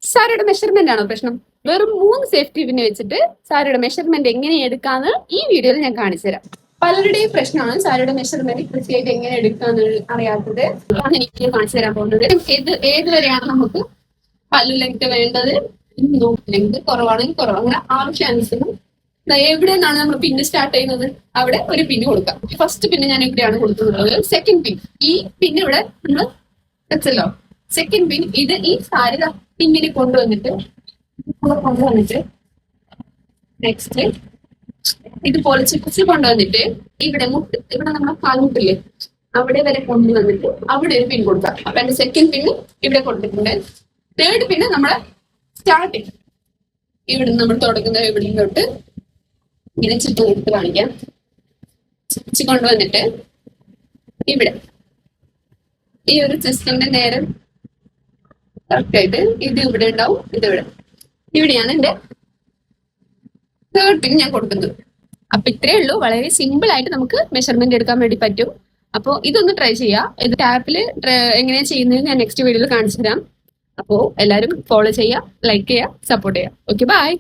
സാരിയുടെ മെഷർമെന്റ് ആണോ പ്രശ്നം? വെറും 3 സേഫ്റ്റി പിൻ വെച്ചിട്ട് സാരിയുടെ മെഷർമെന്റ് എങ്ങനെ എടുക്കാന്ന് ഈ വീഡിയോയിൽ ഞാൻ കാണിച്ചു തരാം. പലരുടെയും പ്രശ്നമാണ് സാരിയുടെ മെഷർമെന്റ് കൃത്യമായിട്ട് എങ്ങനെ എടുക്കാന്ന് അറിയാത്തത്. അതാണ് എനിക്ക് കാണിച്ചു തരാൻ പോകുന്നത്. ഏതുവരെയാണ് നമുക്ക് പല്ലു ലെങ്ത് വേണ്ടത്, ലെങ്ത് കുറവാണെങ്കിൽ കുറവ്, അങ്ങനെ ആവശ്യാനുസരണം എവിടെ നിന്നാണ് നമ്മൾ പിന്ന് സ്റ്റാർട്ട് ചെയ്യുന്നത് അവിടെ ഒരു പിന്ന് കൊടുക്കാം. ഫസ്റ്റ് പിന്ന് ഞാൻ ഇവിടെയാണ് കൊടുക്കുന്നത്. സെക്കൻഡ് പിൻ, ഈ പിന്ന് ഇവിടെ നമ്മൾ വെച്ചല്ലോ. സെക്കൻഡ് പിൻ ഇത് ഈ സാരി പിന്നിന് കൊണ്ടുവന്നിട്ട് നെക്സ്റ്റ് ഇതുപോലെ ചിപ്പിച്ച് കൊണ്ടുവന്നിട്ട് ഇവിടെ ഇവിടെ നമ്മളെ കാൽമുട്ടില്ലേ അവിടെ വരെ കൊണ്ടുവന്നിട്ട് അവിടെ ഒരു പിൻ കൊടുക്കാം. അപ്പൊ എന്റെ സെക്കൻഡ് പിന്ന് ഇവിടെ കൊടുത്തിട്ടുണ്ട്. തേർഡ് പിന്ന് നമ്മളെ സ്റ്റാർട്ടിങ് ഇവിടെ നമ്മൾ തുടങ്ങുന്ന ഇവിടെ തൊട്ട് ഇങ്ങനെ ചുറ്റും എടുത്ത് കാണിക്കാം. ചുറ്റിച്ച് കൊണ്ടുവന്നിട്ട് ഇവിടെ ഈ ഒരു സിസ്റ്ററിന്റെ നേരം കറക്റ്റ് ആയിട്ട് ഇത് ഇവിടെ ഉണ്ടാവും, ഇവിടെയാണ് എന്റെ തേർഡ് പിൻ ഞാൻ കൊടുക്കുന്നത്. അപ്പൊ ഇത്രയേ ഉള്ളൂ. വളരെ സിമ്പിൾ ആയിട്ട് നമുക്ക് മെഷർമെന്റ് എടുക്കാൻ വേണ്ടി പറ്റും. അപ്പോൾ ഇതൊന്ന് ട്രൈ ചെയ്യാം. ഇത് ടാപ്പില് എങ്ങനെയാ ചെയ്യുന്നത് ഞാൻ നെക്സ്റ്റ് വീഡിയോയിൽ കാണിച്ചു തരാം. അപ്പോൾ എല്ലാവരും ഫോളോ ചെയ്യുക, ലൈക്ക് ചെയ്യുക, സപ്പോർട്ട് ചെയ്യുക. Okay, by.